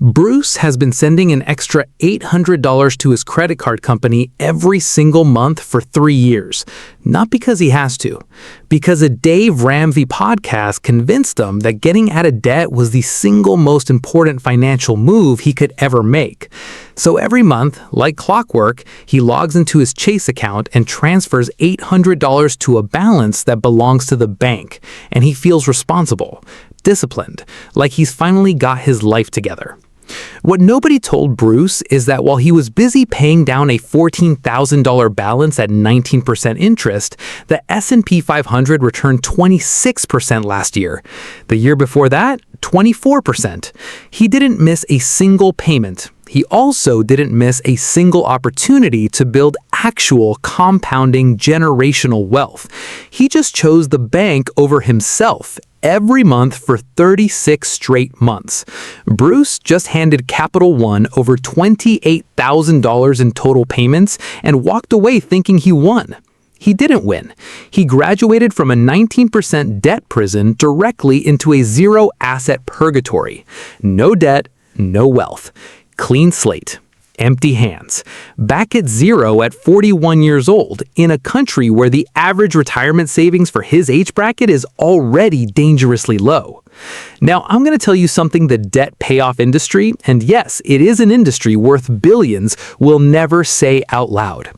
Bruce has been sending an extra $800 to his credit card company every single month for 3 years. Not because he has to, because a Dave Ramsey podcast convinced him that getting out of debt was the single most important financial move he could ever make. So every month, like clockwork, he logs into his Chase account and transfers $800 to a balance that belongs to the bank, and he feels responsible, disciplined, like he's finally got his life together. What nobody told Bruce is that while he was busy paying down a $14,000 balance at 19% interest, the S&P 500 returned 26% last year. The year before that, 24%. He didn't miss a single payment. He also didn't miss a single opportunity to build actual compounding generational wealth. He just chose the bank over himself every month for 36 straight months. Bruce just handed Capital One over $28,000 in total payments and walked away thinking he won. He didn't win. He graduated from a 19% debt prison directly into a zero-asset purgatory. No debt, no wealth. Clean slate. Empty hands. Back at zero at 41 years old, in a country where the average retirement savings for his age bracket is already dangerously low. Now, I'm going to tell you something the debt payoff industry, and yes, it is an industry worth billions, will never say out loud.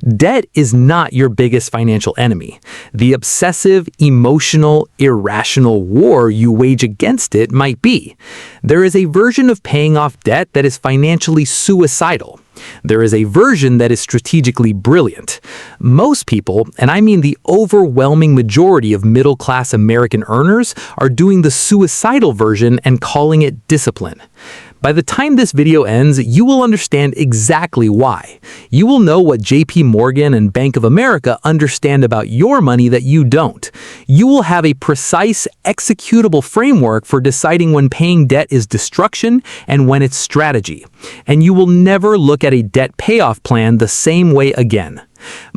Debt is not your biggest financial enemy. The obsessive, emotional, irrational war you wage against it might be. There is a version of paying off debt that is financially suicidal. There is a version that is strategically brilliant. Most people, and I mean the overwhelming majority of middle-class American earners, are doing the suicidal version and calling it discipline. By the time this video ends, you will understand exactly why. You will know what JP Morgan and Bank of America understand about your money that you don't. You will have a precise, executable framework for deciding when paying debt is destruction and when it's strategy. And you will never look at a debt payoff plan the same way again.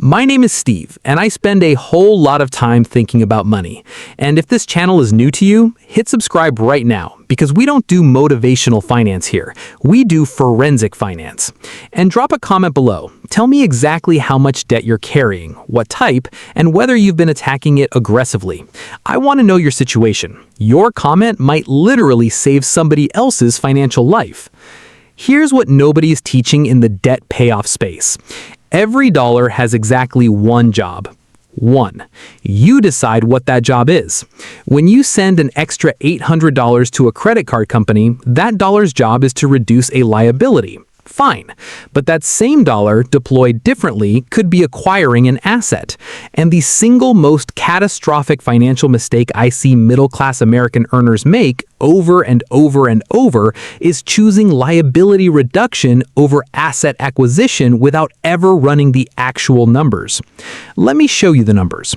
My name is Steve, and I spend a whole lot of time thinking about money. And if this channel is new to you, hit subscribe right now, because we don't do motivational finance here. We do forensic finance. And drop a comment below. Tell me exactly how much debt you're carrying, what type, and whether you've been attacking it aggressively. I want to know your situation. Your comment might literally save somebody else's financial life. Here's what nobody is teaching in the debt payoff space. Every dollar has exactly one job. 1. You decide what that job is. When you send an extra $800 to a credit card company, that dollar's job is to reduce a liability. Fine. But that same dollar, deployed differently, could be acquiring an asset. And the single most catastrophic financial mistake I see middle-class American earners make over and over and over is choosing liability reduction over asset acquisition without ever running the actual numbers. Let me show you the numbers.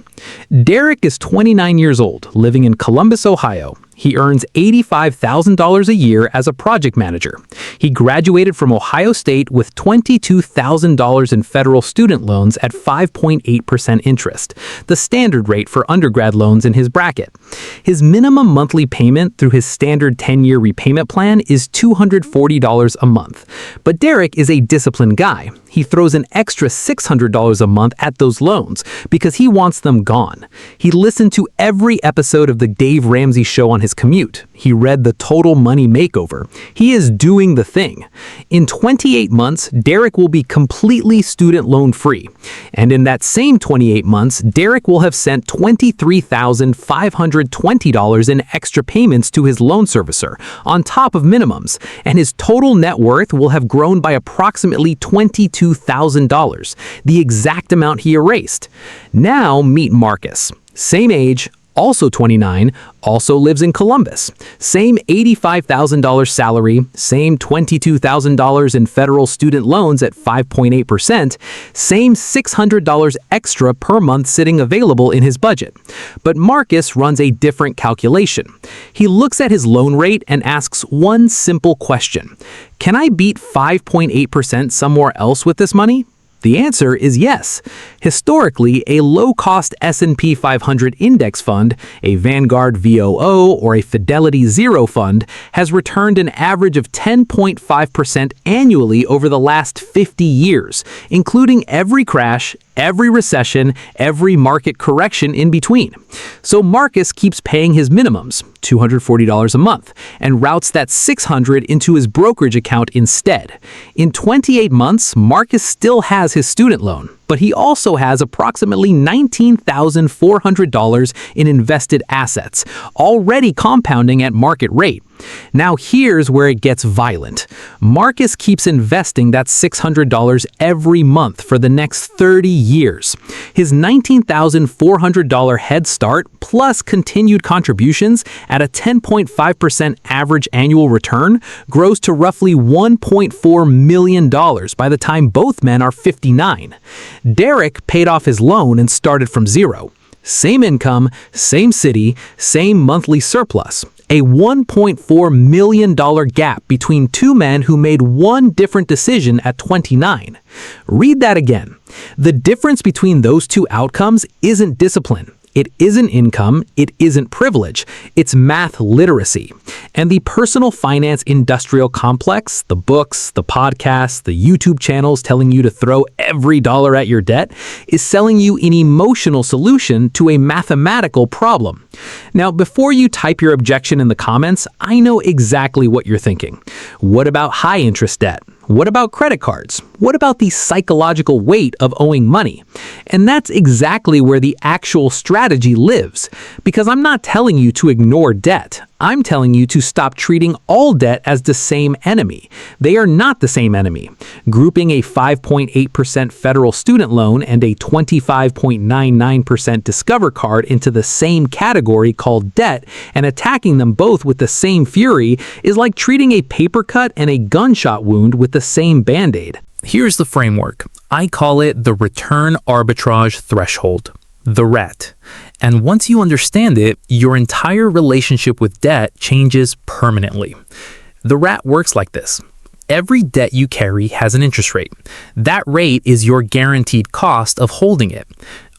Derek is 29 years old, living in Columbus, Ohio. He earns $85,000 a year as a project manager. He graduated from Ohio State with $22,000 in federal student loans at 5.8% interest, the standard rate for undergrad loans in his bracket. His minimum monthly payment through his standard 10-year repayment plan is $240 a month. But Derek is a disciplined guy. He throws an extra $600 a month at those loans because he wants them gone. He listened to every episode of the Dave Ramsey Show on his commute. He read the Total Money Makeover. He is doing the thing. In 28 months, Derek will be completely student loan free. And in that same 28 months, Derek will have sent $23,520 in extra payments to his loan servicer, on top of minimums, and his total net worth will have grown by approximately $22,000, the exact amount he erased. Now meet Marcus. Same age, also 29, also lives in Columbus. Same $85,000 salary, same $22,000 in federal student loans at 5.8%, same $600 extra per month sitting available in his budget. But Marcus runs a different calculation. He looks at his loan rate and asks one simple question. Can I beat 5.8% somewhere else with this money? The answer is yes. Historically, a low-cost S&P 500 index fund, a Vanguard VOO, or a Fidelity Zero fund has returned an average of 10.5% annually over the last 50 years, including every crash, every recession, every market correction in between. So Marcus keeps paying his minimums, $240 a month, and routes that $600 into his brokerage account instead. In 28 months, Marcus still has his student loan, but he also has approximately $19,400 in invested assets, already compounding at market rate. Now here's where it gets violent. Marcus keeps investing that $600 every month for the next 30 years. His $19,400 head start plus continued contributions at a 10.5% average annual return grows to roughly $1.4 million by the time both men are 59. Derek paid off his loan and started from zero. Same income, same city, same monthly surplus. A $1.4 million gap between two men who made one different decision at 29. Read that again. The difference between those two outcomes isn't discipline. It isn't income, it isn't privilege, it's math literacy. And the personal finance industrial complex, the books, the podcasts, the YouTube channels telling you to throw every dollar at your debt, is selling you an emotional solution to a mathematical problem. Now, before you type your objection in the comments, I know exactly what you're thinking. What about high interest debt? What about credit cards? What about the psychological weight of owing money? And that's exactly where the actual strategy lives. Because I'm not telling you to ignore debt. I'm telling you to stop treating all debt as the same enemy. They are not the same enemy. Grouping a 5.8% federal student loan and a 25.99% Discover card into the same category called debt and attacking them both with the same fury is like treating a paper cut and a gunshot wound with the same Band-Aid. Here's the framework. I call it the Return Arbitrage Threshold, the RAT. And once you understand it, your entire relationship with debt changes permanently. The RAT works like this. Every debt you carry has an interest rate. That rate is your guaranteed cost of holding it.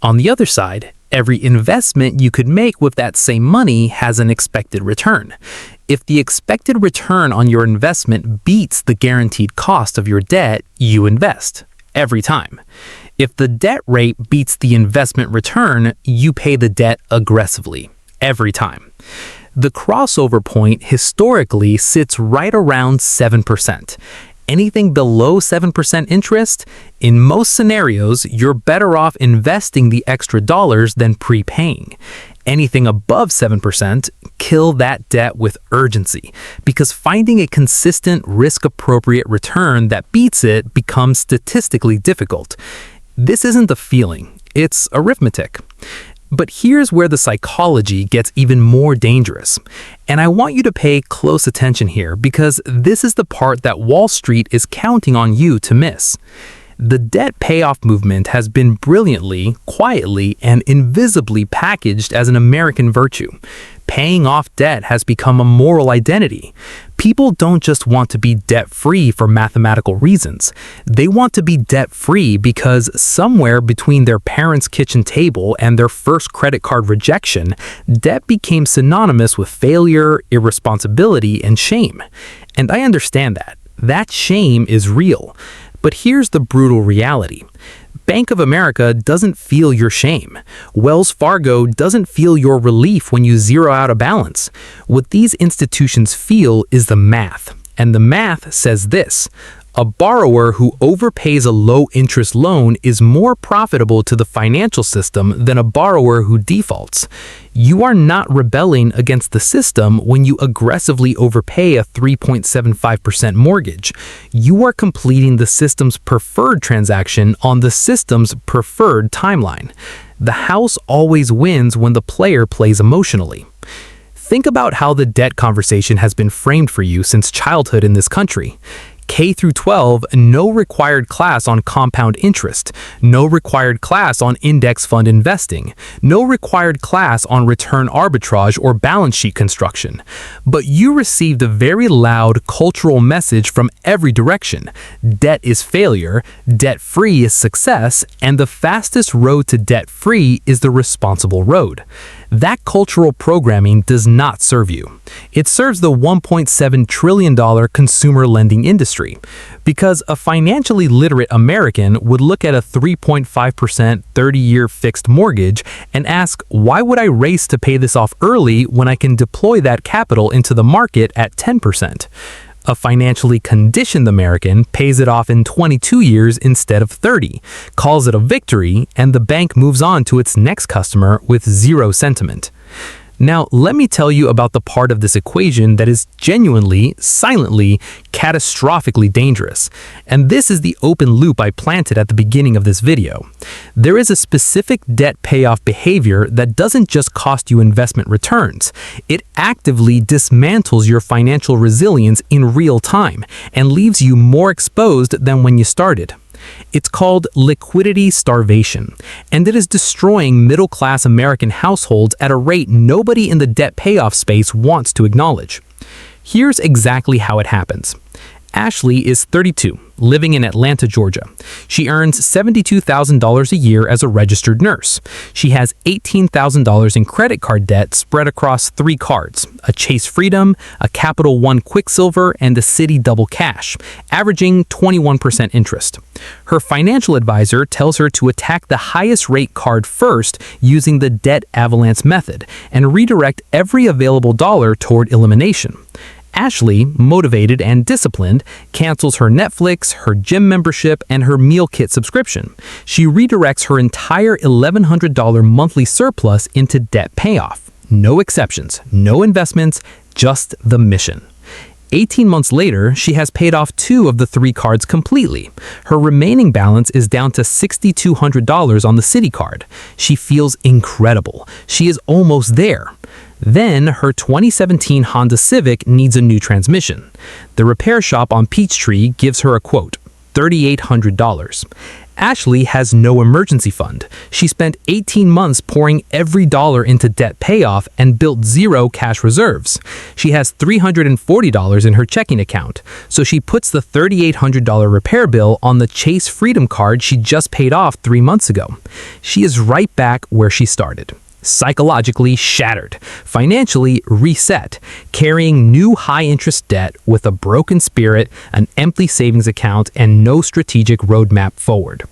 On the other side, every investment you could make with that same money has an expected return. If the expected return on your investment beats the guaranteed cost of your debt, you invest. Every time. If the debt rate beats the investment return, you pay the debt aggressively. Every time. The crossover point historically sits right around 7%. Anything below 7% interest, in most scenarios, you're better off investing the extra dollars than prepaying. Anything above 7%, kill that debt with urgency, because finding a consistent risk-appropriate return that beats it becomes statistically difficult. This isn't the feeling, it's arithmetic. But here's where the psychology gets even more dangerous. And I want you to pay close attention here because this is the part that Wall Street is counting on you to miss. The debt payoff movement has been brilliantly, quietly, and invisibly packaged as an American virtue. Paying off debt has become a moral identity. People don't just want to be debt-free for mathematical reasons. They want to be debt-free because somewhere between their parents' kitchen table and their first credit card rejection, debt became synonymous with failure, irresponsibility, and shame. And I understand that. That shame is real. But here's the brutal reality. Bank of America doesn't feel your shame. Wells Fargo doesn't feel your relief when you zero out a balance. What these institutions feel is the math. And the math says this. A borrower who overpays a low-interest loan is more profitable to the financial system than a borrower who defaults. You are not rebelling against the system when you aggressively overpay a 3.75% mortgage. You are completing the system's preferred transaction on the system's preferred timeline. The house always wins when the player plays emotionally. Think about how the debt conversation has been framed for you since childhood in this country. K through 12, no required class on compound interest, no required class on index fund investing, no required class on return arbitrage or balance sheet construction. But you received a very loud cultural message from every direction. Debt is failure, debt-free is success, and the fastest road to debt-free is the responsible road. That cultural programming does not serve you. It serves the $1.7 trillion consumer lending industry, because a financially literate American would look at a 3.5% 30-year fixed mortgage and ask, why would I race to pay this off early when I can deploy that capital into the market at 10%? A financially conditioned American pays it off in 22 years instead of 30, calls it a victory, and the bank moves on to its next customer with zero sentiment. Now, let me tell you about the part of this equation that is genuinely, silently, catastrophically dangerous. And this is the open loop I planted at the beginning of this video. There is a specific debt payoff behavior that doesn't just cost you investment returns. It actively dismantles your financial resilience in real time and leaves you more exposed than when you started. It's called liquidity starvation, and it is destroying middle-class American households at a rate nobody in the debt payoff space wants to acknowledge. Here's exactly how it happens. Ashley is 32, living in Atlanta, Georgia. She earns $72,000 a year as a registered nurse. She has $18,000 in credit card debt spread across 3 cards, a Chase Freedom, a Capital One Quicksilver, and a Citi Double Cash, averaging 21% interest. Her financial advisor tells her to attack the highest rate card first using the debt avalanche method and redirect every available dollar toward elimination. Ashley, motivated and disciplined, cancels her Netflix, her gym membership, and her meal kit subscription. She redirects her entire $1,100 monthly surplus into debt payoff. No exceptions, no investments, just the mission. 18 months later, she has paid off 2 of the 3 cards completely. Her remaining balance is down to $6,200 on the Citi card. She feels incredible. She is almost there. Then, her 2017 Honda Civic needs a new transmission. The repair shop on Peachtree gives her a quote, $3,800. Ashley has no emergency fund. She spent 18 months pouring every dollar into debt payoff and built 0 cash reserves. She has $340 in her checking account, so she puts the $3,800 repair bill on the Chase Freedom card she just paid off 3 months ago. She is right back where she started. Psychologically shattered, financially reset, carrying new high-interest debt with a broken spirit, an empty savings account, and no strategic roadmap forward.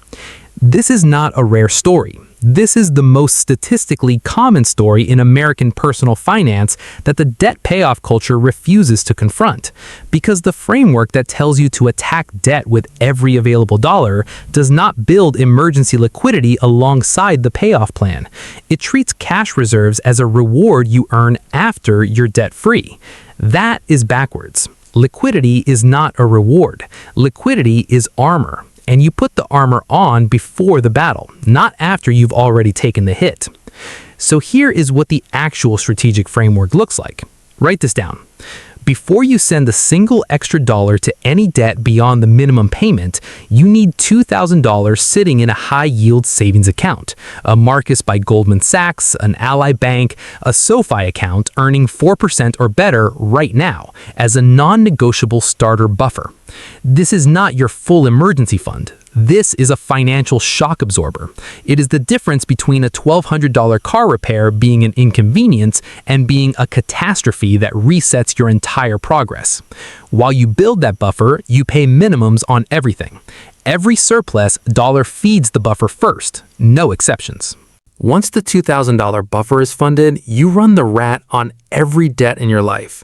This is not a rare story. This is the most statistically common story in American personal finance that the debt payoff culture refuses to confront, because the framework that tells you to attack debt with every available dollar does not build emergency liquidity alongside the payoff plan. It treats cash reserves as a reward you earn after you're debt-free. That is backwards. Liquidity is not a reward. Liquidity is armor. And you put the armor on before the battle, not after you've already taken the hit. So here is what the actual strategic framework looks like. Write this down. Before you send a single extra dollar to any debt beyond the minimum payment, you need $2,000 sitting in a high-yield savings account, a Marcus by Goldman Sachs, an Ally Bank, a SoFi account earning 4% or better right now as a non-negotiable starter buffer. This is not your full emergency fund. This is a financial shock absorber. It is the difference between a $1,200 car repair being an inconvenience and being a catastrophe that resets your entire progress. While you build that buffer, you pay minimums on everything. Every surplus dollar feeds the buffer first, no exceptions. Once the $2,000 buffer is funded, you run the rat on every debt in your life.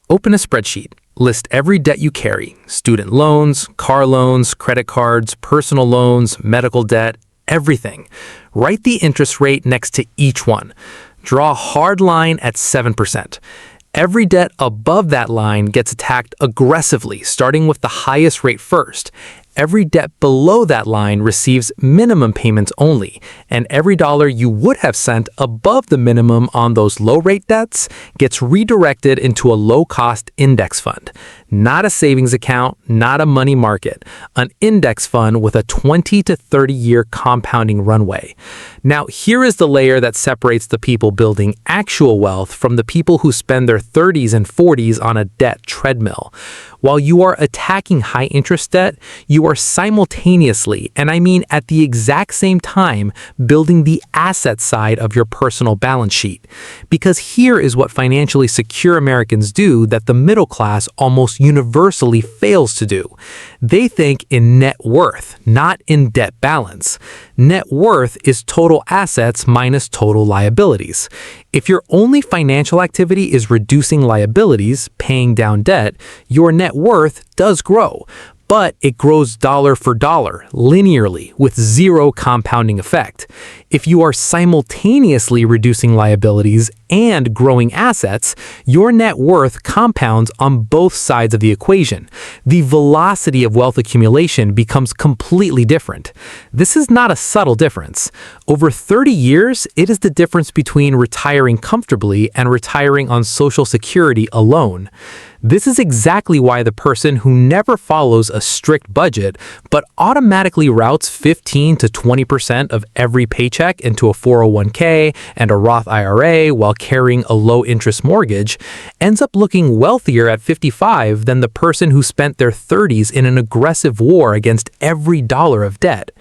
Open a spreadsheet. List every debt you carry: student loans, car loans, credit cards, personal loans, medical debt, everything. Write the interest rate next to each one. Draw a hard line at 7%. Every debt above that line gets attacked aggressively, starting with the highest rate first. Every debt below that line receives minimum payments only, and every dollar you would have sent above the minimum on those low-rate debts gets redirected into a low-cost index fund. Not a savings account, not a money market, an index fund with a 20 to 30-year compounding runway. Now, here is the layer that separates the people building actual wealth from the people who spend their 30s and 40s on a debt treadmill. While you are attacking high-interest debt, you are simultaneously, and I mean at the exact same time, building the asset side of your personal balance sheet. Because here is what financially secure Americans do that the middle class almost universally fails to do. They think in net worth, not in debt balance. Net worth is total assets minus total liabilities. If your only financial activity is reducing liabilities, paying down debt, your net worth does grow. But it grows dollar for dollar, linearly, with zero compounding effect. If you are simultaneously reducing liabilities and growing assets, your net worth compounds on both sides of the equation. The velocity of wealth accumulation becomes completely different. This is not a subtle difference. Over 30 years, it is the difference between retiring comfortably and retiring on Social Security alone. This is exactly why the person who never follows a strict budget but automatically routes 15 to 20% of every paycheck into a 401k and a Roth IRA while carrying a low-interest mortgage ends up looking wealthier at 55 than the person who spent their 30s in an aggressive war against every dollar of debt.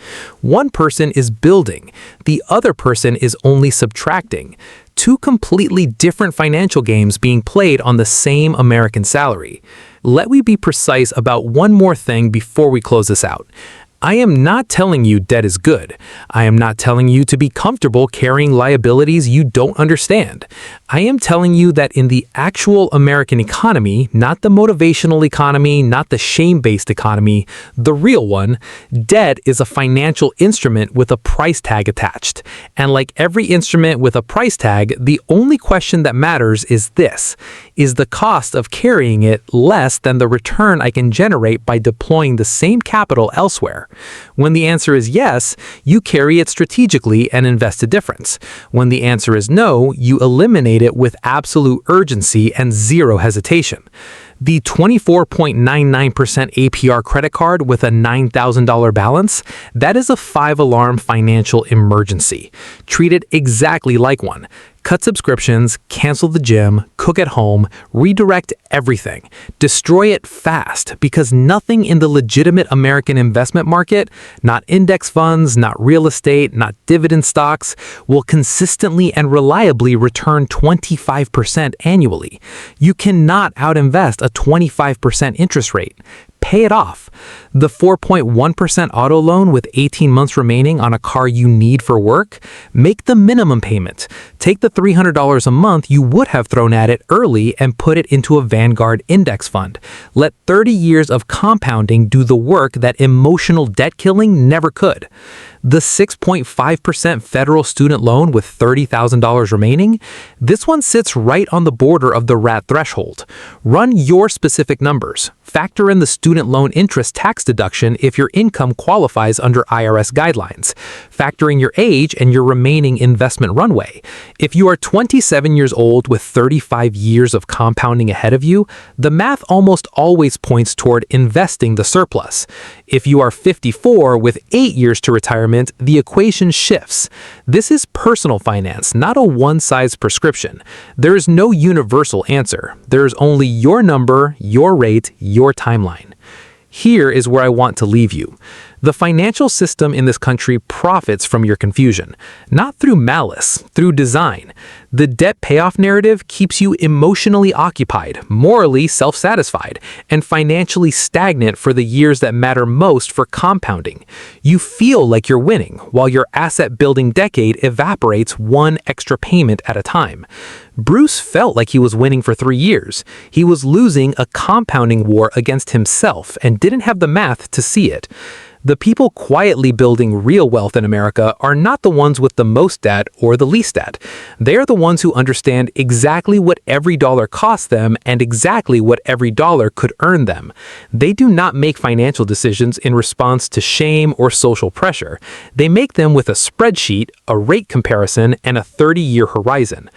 One person is building, the other person is only subtracting. Two completely different financial games being played on the same American salary. Let me be precise about one more thing before we close this out. I am not telling you debt is good. I am not telling you to be comfortable carrying liabilities you don't understand. I am telling you that in the actual American economy, not the motivational economy, not the shame-based economy, the real one, debt is a financial instrument with a price tag attached. And like every instrument with a price tag, the only question that matters is this: is the cost of carrying it less than the return I can generate by deploying the same capital elsewhere? When the answer is yes, you carry it strategically and invest a difference. When the answer is no, you eliminate it with absolute urgency and zero hesitation. The 24.99% APR credit card with a $9,000 balance, that is a 5-alarm financial emergency. Treat it exactly like one. Cut subscriptions, cancel the gym, cook at home, redirect everything. Destroy it fast, because nothing in the legitimate American investment market, not index funds, not real estate, not dividend stocks, will consistently and reliably return 25% annually. You cannot outinvest a 25% interest rate. Pay it off. The 4.1% auto loan with 18 months remaining on a car you need for work? Make the minimum payment. Take the $300 a month you would have thrown at it early and put it into a Vanguard index fund. Let 30 years of compounding do the work that emotional debt killing never could. The 6.5% federal student loan with $30,000 remaining? This one sits right on the border of the RAT threshold. Run your specific numbers. Factor in the student loan interest tax deduction if your income qualifies under IRS guidelines. Factor in your age and your remaining investment runway. If you are 27 years old with 35 years of compounding ahead of you, the math almost always points toward investing the surplus. If you are 54 with 8 years to retirement, the equation shifts. This is personal finance, not a one-size prescription. There is no universal answer. There is only your number, your rate, your timeline. Here is where I want to leave you. The financial system in this country profits from your confusion, not through malice, through design. The debt payoff narrative keeps you emotionally occupied, morally self-satisfied, and financially stagnant for the years that matter most for compounding. You feel like you're winning, while your asset-building decade evaporates one extra payment at a time. Bruce felt like he was winning for 3 years. He was losing a compounding war against himself and didn't have the math to see it. The people quietly building real wealth in America are not the ones with the most debt or the least debt. They are the ones who understand exactly what every dollar costs them and exactly what every dollar could earn them. They do not make financial decisions in response to shame or social pressure. They make them with a spreadsheet, a rate comparison, and a 30-year horizon.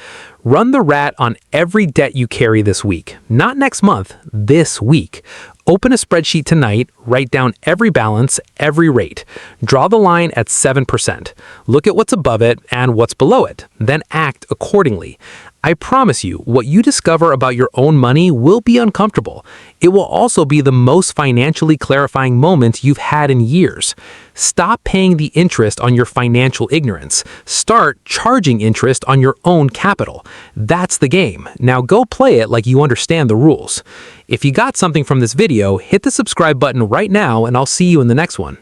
Run the rat on every debt you carry this week. Not next month, this week. Open a spreadsheet tonight, write down every balance, every rate. Draw the line at 7%. Look at what's above it and what's below it. Then act accordingly. I promise you, what you discover about your own money will be uncomfortable. It will also be the most financially clarifying moment you've had in years. Stop paying the interest on your financial ignorance. Start charging interest on your own capital. That's the game. Now go play it like you understand the rules. If you got something from this video, hit the subscribe button right now and I'll see you in the next one.